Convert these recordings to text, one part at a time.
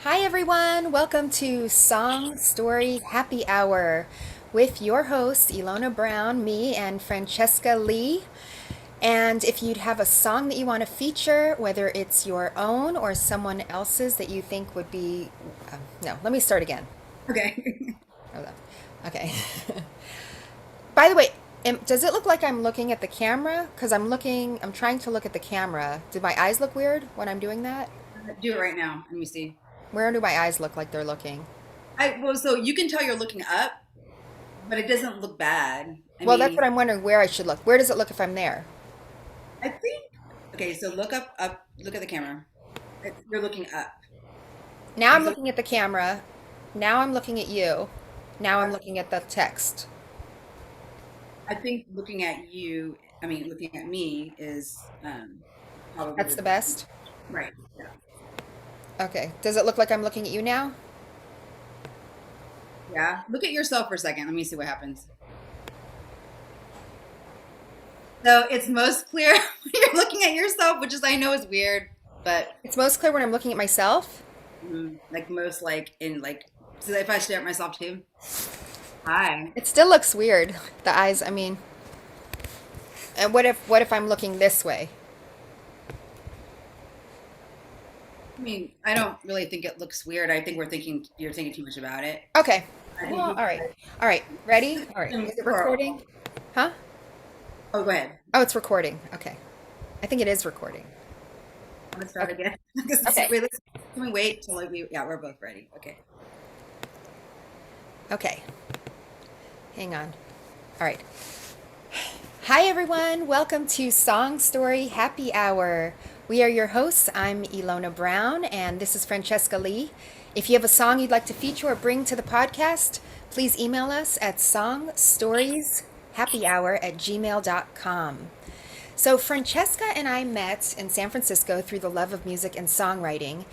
Hi, everyone. Welcome to Song Story Happy Hour with your hosts, Ilona Brown, me, and Francesca Lee. And if you'd have a song that you want to feature, whether it's your own or someone else's that you think would be. No, let me start again. Okay. Hold on. Okay. By the way, does it look like I'm looking at the camera? Because I'm trying to look at the camera. Do my eyes look weird when I'm doing that? Do it right now. Let me see. Where do my eyes look like they're looking? So you can tell you're looking up, but it doesn't look bad. I Well, that's mean, what I'm wondering where I should look. Where does it look if I'm there? I think. Okay, so look at the camera. You're looking up. Now I'm He's look, looking at the camera. Now I'm looking at you. Now I'm looking at the text. I think looking at you. I mean, looking at me is probably That's the the best. right. Yeah. Okay. Does it look like I'm looking at you now? Yeah. Look at yourself for a second. Let me see what happens. So it's most clear when you're looking at yourself, which is I know is weird, but It's most clear when I'm looking at myself. like most like in like. So if I stare at myself too. Hi. It still looks weird. The eyes, I mean, and what if I'm looking this way? I mean, I don't really think it looks weird. I think you're thinking too much about it. Okay. I Well, think all right. All right. Ready? All right. Is it recording? Huh? oh, go ahead. Oh, it's recording. Okay. I think it is recording. Let's start Okay. again. Okay. Wait, can we wait till yeah, we're both ready. Okay. Okay. Hang on. All right. Hi, everyone. Welcome to Song Story Happy Hour. We are your hosts. I'm Ilona Brown, and this is Francesca Lee. If you have a song you'd like to feature or bring to the podcast, please email us at songstorieshappyhour@gmail.com. So, Francesca and I met in San Francisco through the love of music and songwriting.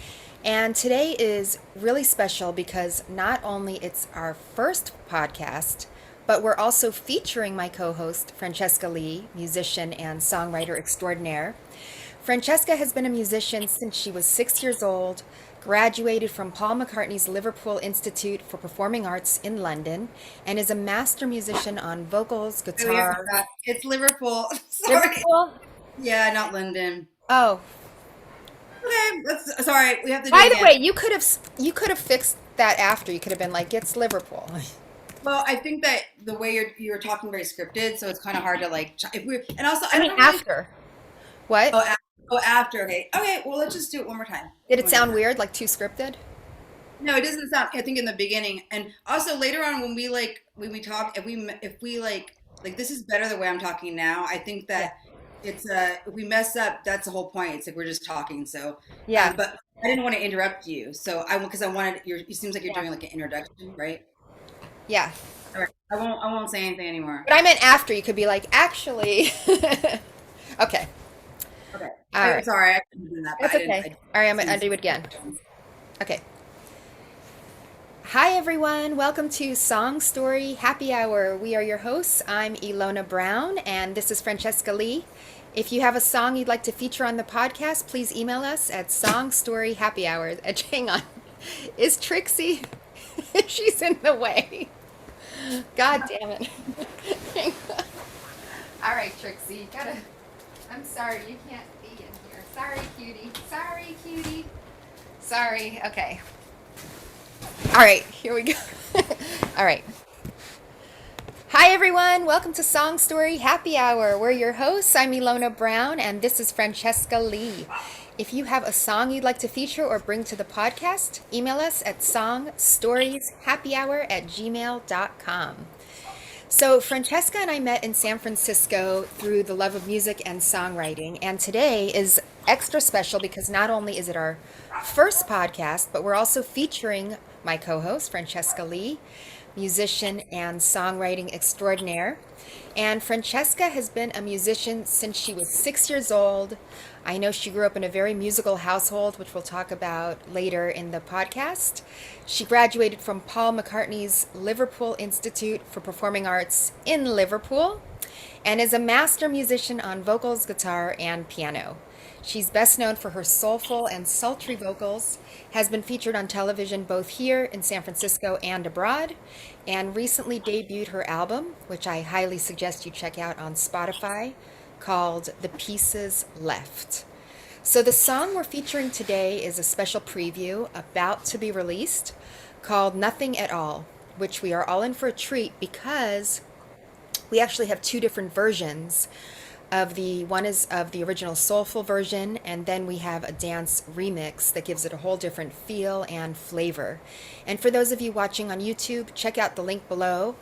And today is really special because not only it's our first podcast, but we're also featuring my co host, Francesca Lee, musician and songwriter extraordinaire. Francesca has been a musician since she was 6 years old, graduated from Paul McCartney's Liverpool Institute for Performing Arts in London, and is a master musician on vocals, Oh, yeah, guitar. it's Liverpool. Sorry. Liverpool? Yeah, not London. Oh, Okay, that's sorry. We have to do by it the again. way, you could have fixed that after. You could have been like, it's Liverpool. Well, I think that the way you're talking very scripted, so it's kind of hard to like if we and also I I mean, don't really after. What? oh, after. Okay. Okay, well, let's just do it one more time. Did it One more sound time. weird, like too scripted? No, it doesn't sound. I think in the beginning, and also later on when we talk, if we like this is better the way I'm talking now. I think Yeah. that it's if we mess up, that's the whole point. It's like we're just talking. So, Yeah. but I didn't want to interrupt you. So because I wanted your. It seems like you're Yeah. doing like an introduction, right? Yeah. All right. I won't say anything anymore. But I meant after. You could be like, actually. Okay. Okay. All I'm right. sorry, I couldn't do that, but That's okay. All right, I'm gonna undo it again. Okay. Hi, everyone. Welcome to Song Story Happy Hour. We are your hosts. I'm Ilona Brown, and this is Francesca Lee. If you have a song you'd like to feature on the podcast, please email us at songstoryhappyhour. Hang on. Is Trixie? She's in the way. God damn it. Hang on. All right, Trixie. I'm sorry, you can't be in here. Sorry, cutie. Sorry, cutie. Sorry. Okay. All right, here we go. All right. Hi, everyone. Welcome to Song Story Happy Hour. We're your hosts. I'm Ilona Brown, and this is Francesca Lee. If you have a song you'd like to feature or bring to the podcast, email us at songstorieshappyhour@gmail.com. So, Francesca and I met in San Francisco through the love of music and songwriting, and today is extra special because not only is it our first podcast, but we're also featuring my co host, Francesca Lee, musician and songwriting extraordinaire. And Francesca has been a musician since she was 6 years old. I know she grew up in a very musical household, which we'll talk about later in the podcast. She graduated from Paul McCartney's Liverpool Institute for Performing Arts in Liverpool and is a master musician on vocals, guitar, and piano. She's best known for her soulful and sultry vocals, has been featured on television both here in San Francisco and abroad, and recently debuted her album, which I highly suggest you check out on Spotify, called The Pieces Left. So the song we're featuring today is a special preview about to be released called Nothing at All, which we are all in for a treat because we actually have two different versions of the one is of the original soulful version, and then we have a dance remix that gives it a whole different feel and flavor. And for those of you watching on YouTube, check out the link below,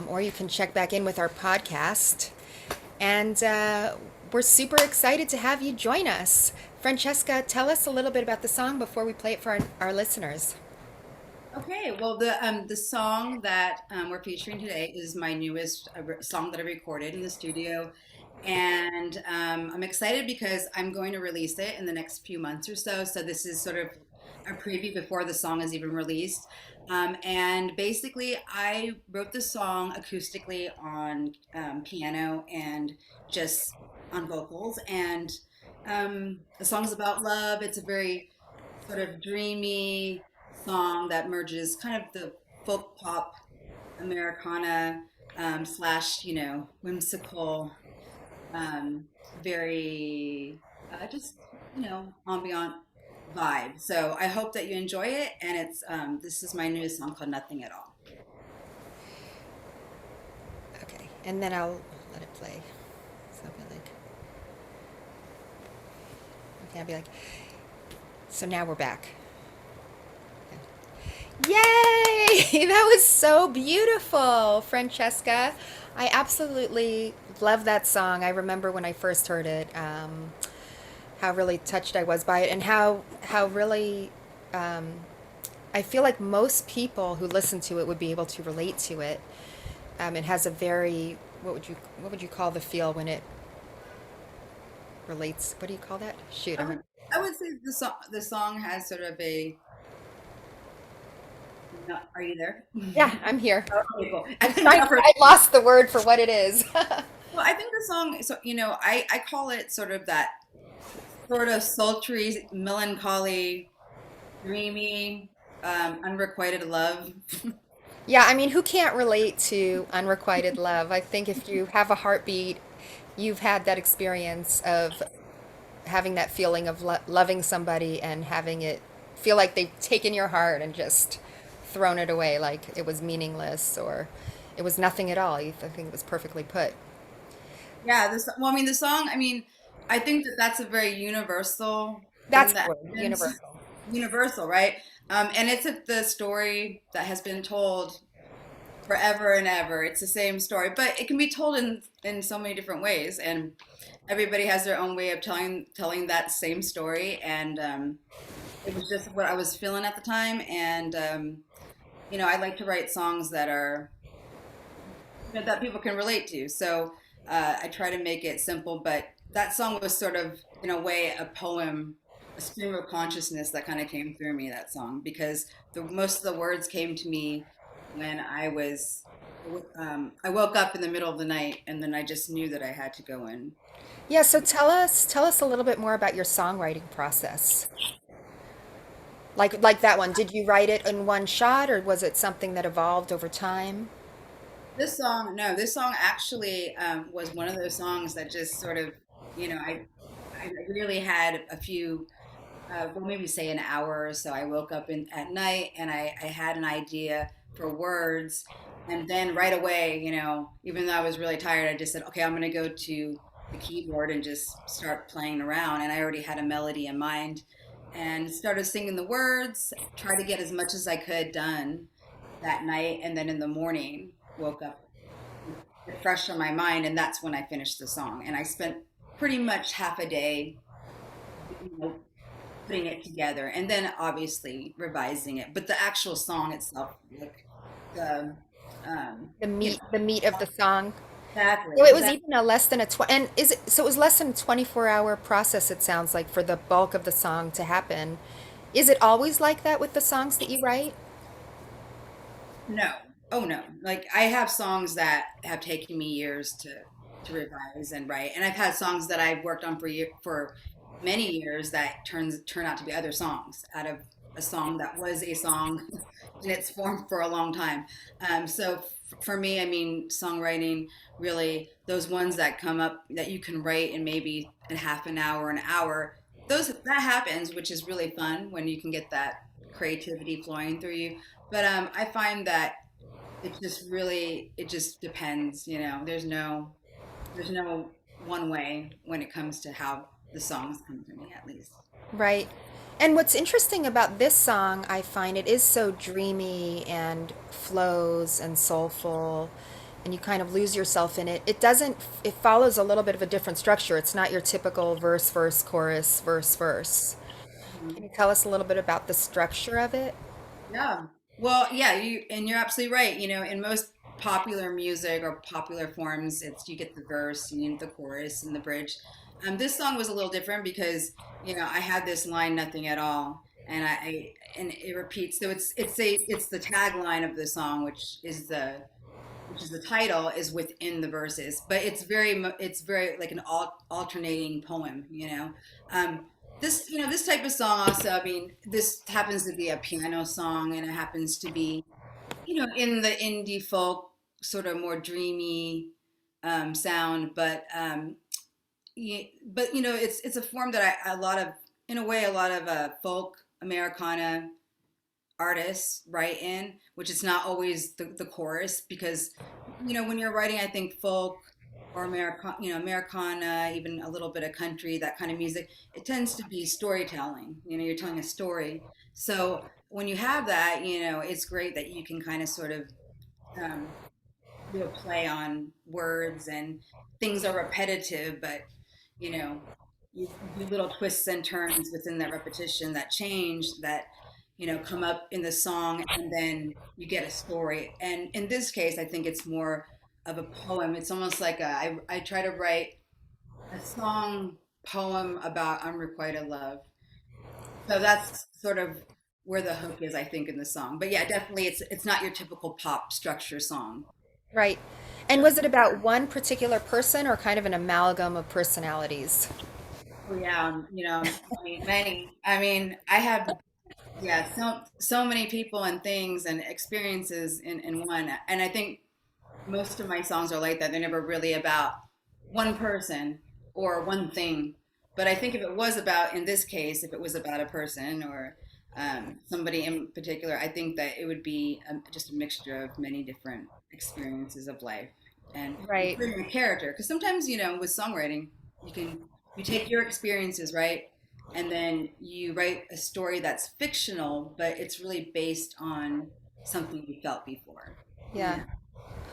or you can check back in with our podcast. And we're super excited to have you join us. Francesca, tell us a little bit about the song before we play it for our listeners. Okay, well, the song that we're featuring today is my newest song that I recorded in the studio, and I'm excited because I'm going to release it in the next few months or so. So this is sort of a preview before the song is even released. And basically, I wrote the song acoustically on piano and just on vocals, and the song's about love. It's a very sort of dreamy song that merges kind of the folk pop Americana slash, whimsical, um, very just, ambient vibe. So I hope that you enjoy it. And this is my newest song called Nothing at All. Okay, and then I'll let it play. So I'll be like, okay, I'll be like, so now we're back. Yay! That was so beautiful, Francesca. I absolutely love that song. I remember when I first heard it, how really touched I was by it, and how really I feel like most people who listen to it would be able to relate to it. It has a very what would you call the feel when it relates? What do you call that? Shoot, I would, I would say the song has sort of a, no, are you there? yeah, I'm here. Okay, cool. I I'm couldn't trying. tell for. I lost the word for what it is. Well, I think the song, so I call it sort of that sort of sultry, melancholy, dreamy, unrequited love. Yeah, I mean, who can't relate to unrequited love? I think if you have a heartbeat, you've had that experience of having that feeling of loving somebody and having it feel like they've taken your heart and just thrown it away like it was meaningless or it was nothing at all. I think it was perfectly put. Yeah, well, I mean, the song, I mean, I think that that's a very universal thing That's the that word, happens, universal. universal, right? And it's the story that has been told forever and ever. It's the same story, but it can be told in so many different ways, and everybody has their own way of telling that same story. And it was just what I was feeling at the time, and I like to write songs that are that people can relate to. So I try to make it simple, but that song was sort of, in a way, a poem, a stream of consciousness that kind of came through me, that song, because most of the words came to me when I woke up in the middle of the night, and then I just knew that I had to go in. Yeah, so tell us a little bit more about your songwriting process. Like that one. Did you write it in one shot or was it something that evolved over time? This song, no, this song actually was one of those songs that just sort of, I really had a few, well, maybe say an hour or so. I woke up at night, and I had an idea for words. And then right away, even though I was really tired, I just said, okay, I'm going to go to the keyboard and just start playing around. And I already had a melody in mind and started singing the words, tried to get as much as I could done that night. And then in the morning, woke up fresh on my mind. And that's when I finished the song. And I spent pretty much half a day, putting it together, and then obviously revising it. But the actual song itself, like the The you know, meat of the song. exactly, So it was exactly. even a less than a and is it so it was less than a 24-hour process it sounds like for the bulk of the song to happen. Is it always like that with the songs that you write? No, oh no. Like, I have songs that have taken me years to to revise and write. And I've had songs that I've worked on for many years that turn out to be other songs out of a song that was a song in its form for a long time. For me, I mean, songwriting really those ones that come up that you can write in maybe in half an hour. Those that happens, which is really fun when you can get that creativity flowing through you. But I find that it just depends, you know. There's no one way when it comes to how the songs come to me, at least. Right. And what's interesting about this song, I find it is so dreamy and flows and soulful, and you kind of lose yourself in it. It doesn't, it follows a little bit of a different structure. It's not your typical verse, verse, chorus, verse, verse. Can Mhm. you tell us a little bit about the structure of it? Yeah. Well, yeah, you're absolutely right. You know, in most popular music or popular forms, it's you get the verse, you get the chorus and the bridge. This song was a little different because, you know, I had this line, nothing at all, and and it repeats. So it's the tagline of the song, which is the title, is within the verses, but it's very like an alternating poem, you know. Um, this type of song also, I mean, this happens to be a piano song, and it happens to be, you know, in the indie folk sort of more dreamy sound, but you know, it's a form that a lot of, in a way, a lot of folk Americana artists write in, which is not always the chorus, because, you know, when you're writing, I think folk or Americana, even a little bit of country, that kind of music, it tends to be storytelling. You know, you're telling a story. So when you have that, you know, it's great that you can kind of sort of um, do a play on words, and things are repetitive, but you know, you do little twists and turns within that repetition, that change that, you know, come up in the song, and then you get a story. And in this case, I think it's more of a poem. It's almost like I try to write a song poem about unrequited love. So that's sort of where the hook is, I think, in the song. But yeah, definitely it's not your typical pop structure song. Right. And was it about one particular person or kind of an amalgam of personalities? Oh yeah, you know, I mean, many. I mean, I have, yeah, so many people and things and experiences in one. And I think most of my songs are like that. They're never really about one person or one thing. But I think if it was about, in this case, if it was about a person or somebody in particular, I think that it would be just a mixture of many different experiences of life and Right. including a character. Because sometimes, you know, with songwriting, you can you take your experiences, right? And then you write a story that's fictional, but it's really based on something you felt before. You Yeah. know?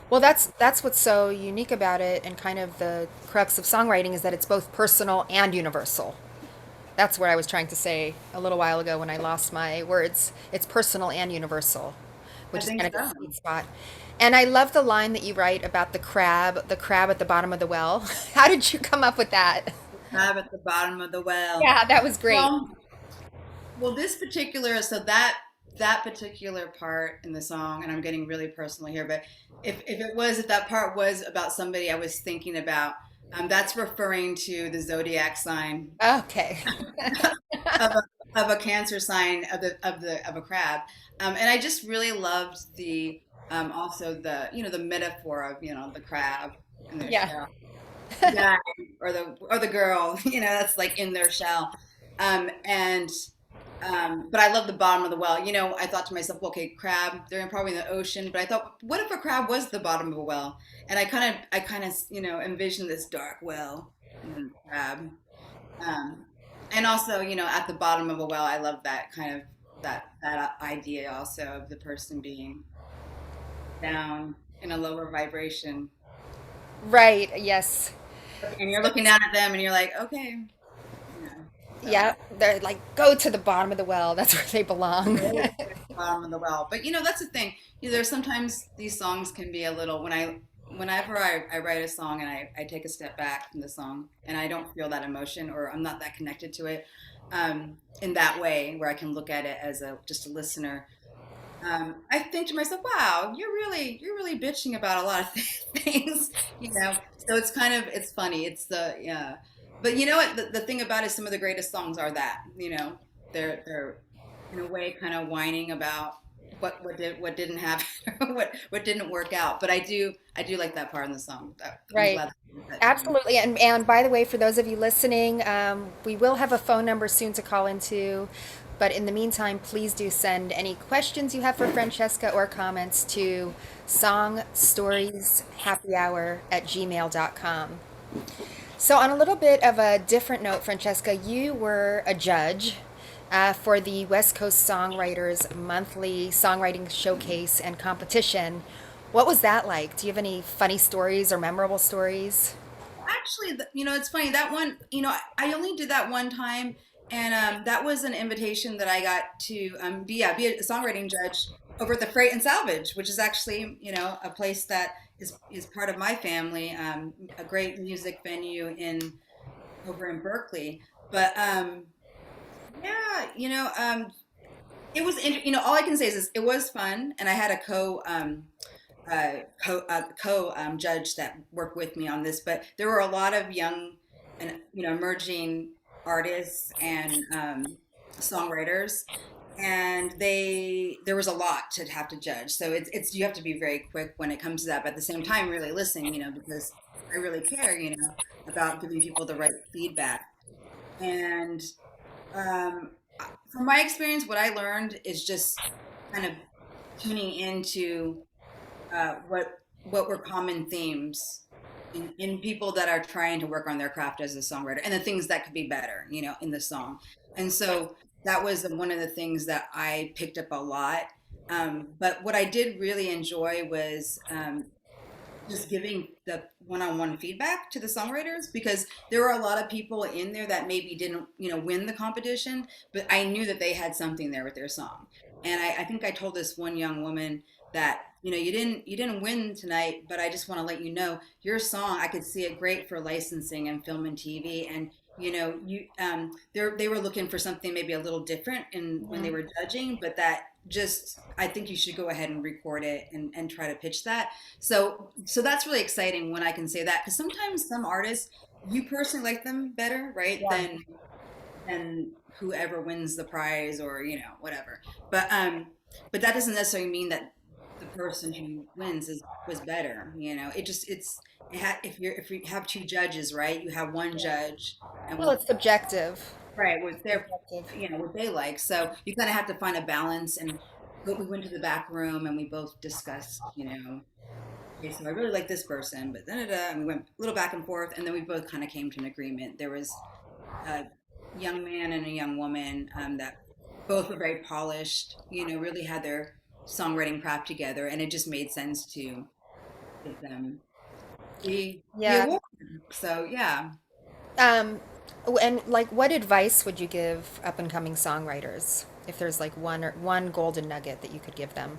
Well, that's what's so unique about it, and kind of the crux of songwriting is that it's both personal and universal. That's what I was trying to say a little while ago when I lost my words. It's personal and universal, I which is think kind of the so. sweet spot. And I love the line that you write about the crab at the bottom of the well. How did you come up with that? Crab at the bottom of the well. Yeah, that was great. Well, this particular, that particular part in the song, and I'm getting really personal here, but if that part was about somebody I was thinking about, that's referring to the zodiac sign Okay. of a Cancer sign of a crab, and I just really loved the also the, you know, the metaphor of, you know, the crab in their Yeah. shell, the guy or the girl, you know, that's like in their shell. And but I love the bottom of the well. You know, I thought to myself, well, okay, crab, they're probably in the ocean, but I thought, what if a crab was the bottom of a well? And I kind of, you know, envisioned this dark well and then the crab. Um, and also, you know, at the bottom of a well, I love that kind of that idea also of the person being down in a lower vibration, Right. Yes. and you're looking down at them, and you're like, okay, you know, so. Yeah. They're like, go to the bottom of the well. That's where they belong. Right at the bottom of the well. But you know, that's the thing. You know, there's sometimes these songs can be a little, whenever I write a song and I take a step back from the song and I don't feel that emotion, or I'm not that connected to it in that way where I can look at it as a just a listener. I think to myself, wow, you're really bitching about a lot of things, you know. So it's kind of it's funny. It's the yeah, but you know what? The thing about it, some of the greatest songs are that, they're in a way kind of whining about what didn't happen, what didn't work out. But I do like that part in the song. I'm Right. glad that you. Absolutely. And by the way, for those of you listening, we will have a phone number soon to call into. But in the meantime, please do send any questions you have for Francesca or comments to songstorieshappyhour@gmail.com. So, on a little bit of a different note, Francesca, you were a judge for the West Coast Songwriters monthly songwriting showcase and competition. What was that like? Do you have any funny stories or memorable stories? Actually, it's funny that one. I only did that one time, and that was an invitation that I got to be a songwriting judge over at the Freight and Salvage, which is actually a place that is part of my family, a great music venue in over in Berkeley. But yeah, all I can say is this, it was fun, and I had a co judge that worked with me on this, but there were a lot of young and emerging artists and songwriters, and there was a lot to have to judge. So it's you have to be very quick when it comes to that, but at the same time, really listen, because I really care, about giving people the right feedback. And um, from my experience, what I learned is just kind of tuning into what were common themes in people that are trying to work on their craft as a songwriter and the things that could be better, in the song. And so that was one of the things that I picked up a lot. But what I did really enjoy was just giving the one-on-one feedback to the songwriters, because there were a lot of people in there that maybe didn't win the competition, but I knew that they had something there with their song. And I think I told this one young woman that you didn't win tonight, but I just want to let you know your song, I could see it great for licensing and film and TV. And they were looking for something maybe a little different in when they Mhm. were judging, but that just I think you should go ahead and record it and try to pitch that. So that's really exciting when I can say that, because sometimes some artists, you personally like them better, right, Yeah. than whoever wins the prize, or whatever. But that doesn't necessarily mean that the person who wins is was better. It just if you have two judges, right, you have one judge and Well, it's subjective. right, with their, Subjective. what they like. So you kind of have to find a balance. And we went to the back room and we both discussed, okay, so I really like this person, but then and we went a little back and forth, and then we both kind of came to an agreement. There was a young man and a young woman that both were very polished, really had their songwriting craft together, and it just made sense to give them the Yeah. award. So yeah. Um, and like, what advice would you give up and coming songwriters if there's like one golden nugget that you could give them?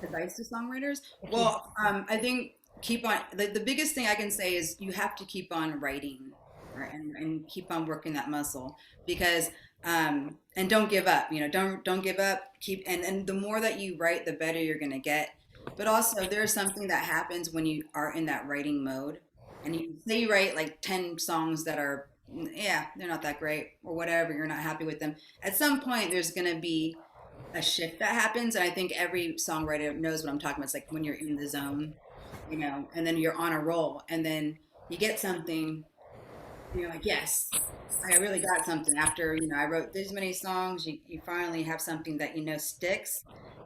Advice to songwriters? If you, Well, I think keep on the biggest thing I can say is you have to keep on writing, right, and keep on working that muscle, because and don't give up. Don't give up. Keep and the more that you write, the better you're gonna get. But also, there's something that happens when you are in that writing mode, and you say you write like 10 songs that are, yeah, they're not that great or whatever. You're not happy with them. At some point, there's gonna be a shift that happens. And I think every songwriter knows what I'm talking about. It's like when you're in the zone, and then you're on a roll, and then you get something, and you're like, yes, I really got something. After, I wrote this many songs, you finally have something that sticks.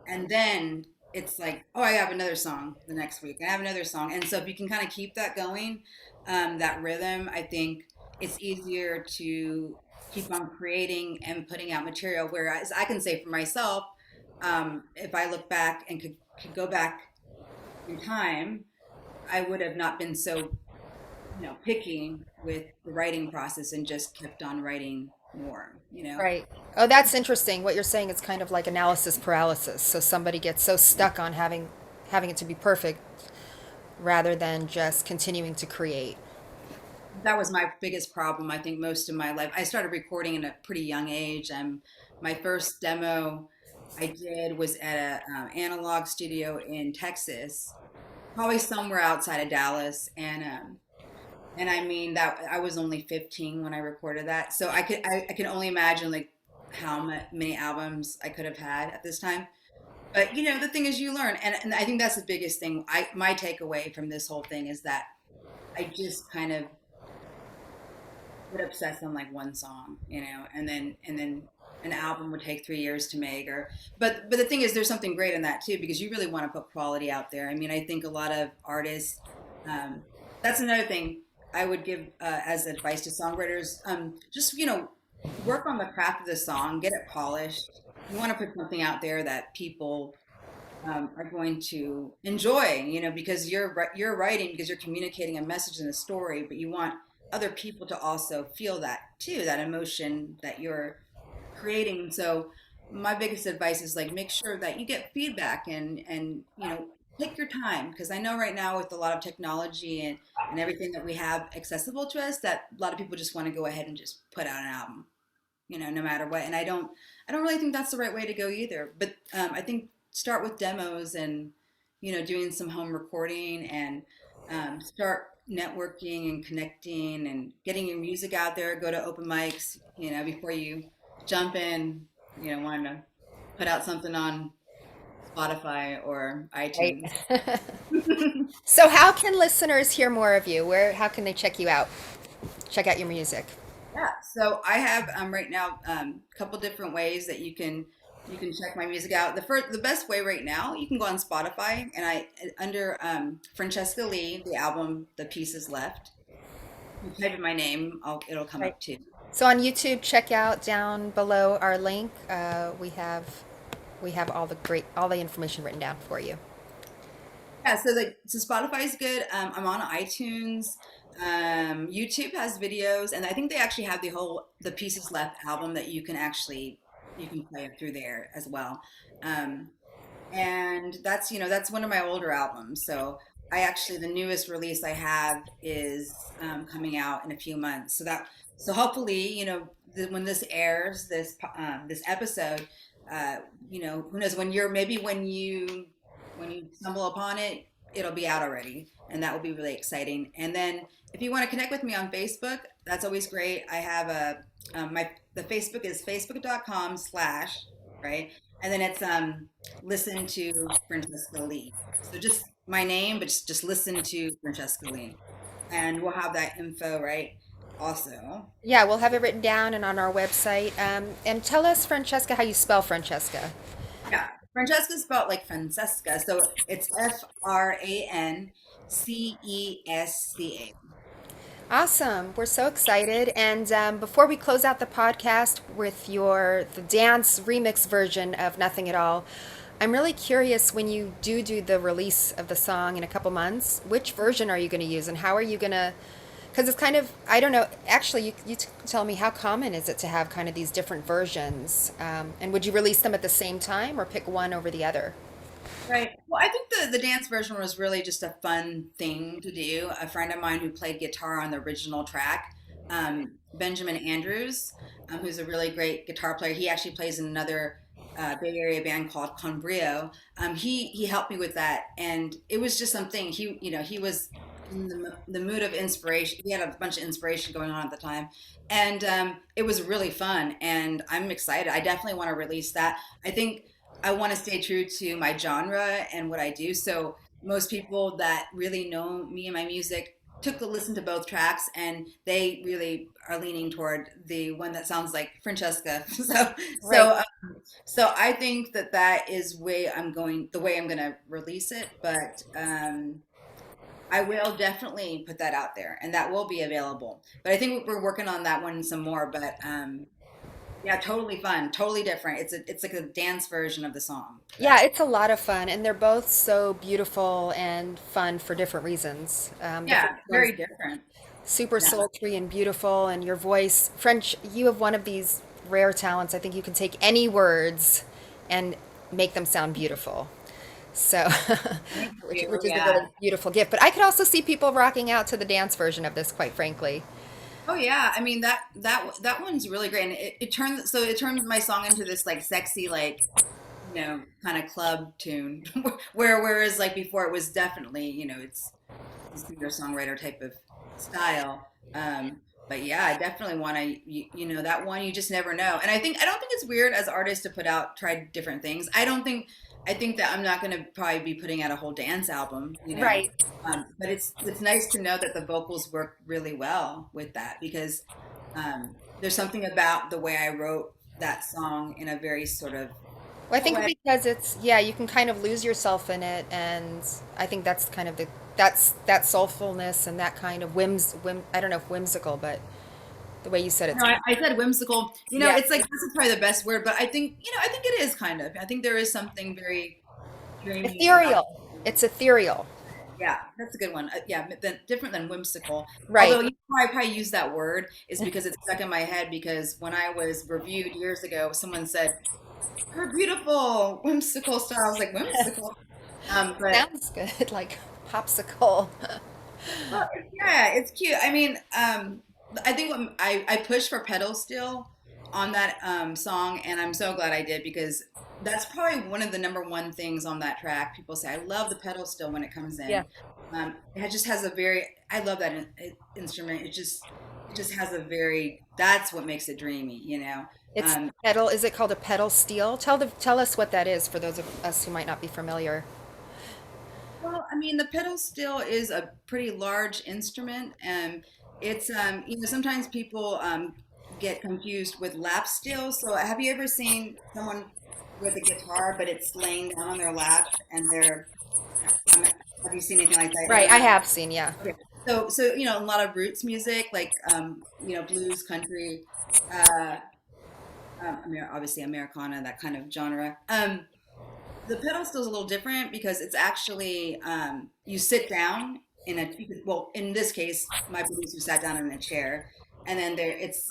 And then it's like, oh, I have another song the next week. I have another song. And so if you can kind of keep that going, that rhythm, I think it's easier to keep on creating and putting out material. Whereas I can say for myself, if I look back and could go back in time, I would have not been so, picky with the writing process and just kept on writing more. right. Oh, that's interesting. What you're saying is kind of like analysis paralysis. So somebody gets so stuck on having it to be perfect rather than just continuing to create. That was my biggest problem. I think most of my life, I started recording in a pretty young age. My first demo I did was at a analog studio in Texas, probably somewhere outside of Dallas, and I mean that I was only 15 when I recorded that, so I can only imagine like how many albums I could have had at this time. But the thing is, you learn, and I think that's the biggest thing. My takeaway from this whole thing is that I just kind of would obsess on like one song, and then an album would take 3 years to make. Or but the thing is, there's something great in that too, because you really want to put quality out there. I mean, I think a lot of artists. Um, that's another thing I would give as advice to songwriters. Just work on the craft of the song, get it polished. You want to put something out there that people are going to enjoy, because you're writing because you're communicating a message and a story, but you want other people to also feel that too, that emotion that you're creating. So my biggest advice is like make sure that you get feedback and take your time, because I know right now with a lot of technology and everything that we have accessible to us, that a lot of people just want to go ahead and just put out an album, no matter what. And I don't really think that's the right way to go either. But I think start with demos and doing some home recording, and start networking and connecting and getting your music out there. Go to open mics, before you jump in, wanting to put out something on Spotify or Right. iTunes. So how can listeners hear more of you? How can they check you out? Check out your music. Yeah, so I have right now a couple different ways that you can check my music out. The best way right now, you can go on Spotify, and I under Francesca Lee, the album "The Pieces Left." You type in my name, it'll come Right. up too. So on YouTube, check out down below our link. We have all the information written down for you. Yeah, so Spotify is good. I'm on iTunes. YouTube has videos, and I think they actually have the Pieces Left album that you can play it through there as well. Um, and that's one of my older albums. So the newest release I have is coming out in a few months. So hopefully, when this airs, this episode, who knows, when you stumble upon it, it'll be out already, and that will be really exciting. And then if you want to connect with me on Facebook, that's always great. I have the Facebook is facebook.com/ right, and then it's listen to Francesca Lee. So just my name, but just listen to Francesca Lee, and we'll have that info right also. Yeah, we'll have it written down and on our website. And tell us, Francesca, how you spell Francesca. Yeah, Francesca spelled like Francesca, so it's Francesca. Awesome. We're so excited. And before we close out the podcast with the dance remix version of Nothing at All, I'm really curious, when you do the release of the song in a couple months, which version are you going to use, and how are you going to, because it's kind of, I don't know, actually, you tell me, how common is it to have kind of these different versions? And would you release them at the same time or pick one over the other? Right. Well, I think the dance version was really just a fun thing to do. A friend of mine who played guitar on the original track, Benjamin Andrews, who's a really great guitar player. He actually plays in another Bay Area band called Conbrio. He helped me with that, and it was just something. He was in the mood of inspiration. He had a bunch of inspiration going on at the time, and it was really fun. And I'm excited. I definitely want to release that. I think I want to stay true to my genre and what I do. So most people that really know me and my music took a listen to both tracks, and they really are leaning toward the one that sounds like Francesca. So Right. so so I think that is the way I'm going to release it. But I will definitely put that out there, and that will be available. But I think we're working on that one some more. But yeah, totally fun, totally different. It's like a dance version of the song. Yeah, it's a lot of fun, and they're both so beautiful and fun for different reasons. The Yeah, first one's very different. super Yeah. sultry and beautiful, and your voice, French, you have one of these rare talents. I think you can take any words and make them sound beautiful. So, Thank which you. is a Yeah. really beautiful gift. But I could also see people rocking out to the dance version of this, quite frankly. Oh yeah. I mean that one's really great, and it turns my song into this like sexy, like kind of club tune. Whereas like before it was definitely, it's singer-songwriter type of style. But yeah, I definitely want to, that one you just never know. And I don't think it's weird as artists to put out, try different things. I think that I'm not going to probably be putting out a whole dance album, Right. but it's nice to know that the vocals work really well with that because there's something about the way I wrote that song in a very sort of Well, I think poetic. because it's, yeah, you can kind of lose yourself in it, and I think that's kind of that's that soulfulness and that kind of I don't know if whimsical, but the way you said it's No, I said whimsical. yeah, It's like this is probably the best word, but I think it is kind of. I think there is something very dreamy about. ethereal. It's ethereal. Yeah, that's a good one. Yeah, different than whimsical. Right. Although probably use that word is because it's stuck in my head because when I was reviewed years ago, someone said, "Her beautiful whimsical style." I was like, "Whimsical," but Sounds good, like popsicle. well, yeah, it's cute. I mean, I think I pushed for pedal steel on that song, and I'm so glad I did because that's probably one of the number one things on that track. People say, I love the pedal steel when it comes Yeah. in. It just has a very, I love that instrument. It just has a very, that's what makes it dreamy, you know? It's Um, pedal. Is it called a pedal steel? Tell us what that is for those of us who might not be familiar. Well, I mean, the pedal steel is a pretty large instrument, and it's sometimes people get confused with lap steel. So, have you ever seen someone with a guitar, but it's laying down on their lap, and um, have you seen anything like that? Right, I have seen, yeah. Okay. So a lot of roots music, like blues, country, uh, obviously Americana, that kind of genre. The pedal steel is a little different because it's actually you sit down in a well, in this case my producer sat down in a chair and then it's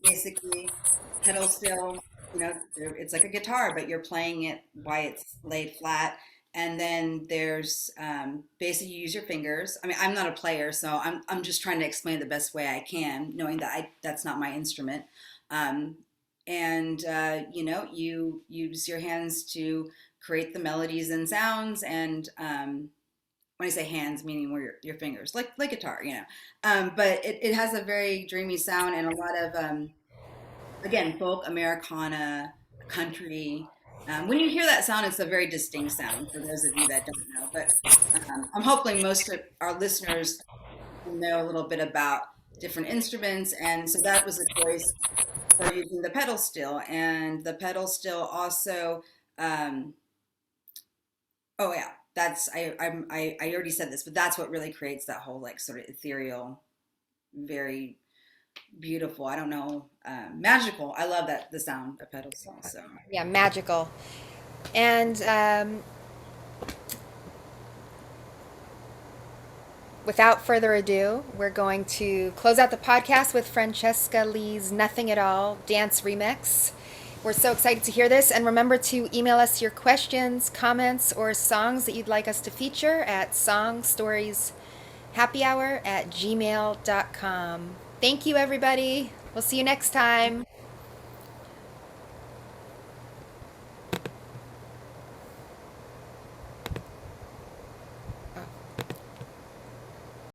basically pedal steel, it's like a guitar but you're playing it while it's laid flat, and then there's basically you use your fingers. I mean, I'm not a player, so I'm just trying to explain it the best way I can, knowing that that's not my instrument. um, and you use your hands to create the melodies and sounds, and when I say hands, meaning where your fingers, like guitar, but it has a very dreamy sound and a lot of again, folk, Americana, country. When you hear that sound, it's a very distinct sound for those of you that don't know, but I'm hoping most of our listeners know a little bit about different instruments, and so that was a choice for using the pedal steel. And the pedal steel also, um, oh yeah, I already said this, but that's what really creates that whole like sort of ethereal, very beautiful. I don't know, magical. I love that the sound of pedal steel. So Yeah, magical. And without further ado, we're going to close out the podcast with Francesca Lee's Nothing at All dance remix. We're so excited to hear this, and remember to email us your questions, comments, or songs that you'd like us to feature at songstorieshappyhour@gmail.com. Thank you, everybody. We'll see you next time.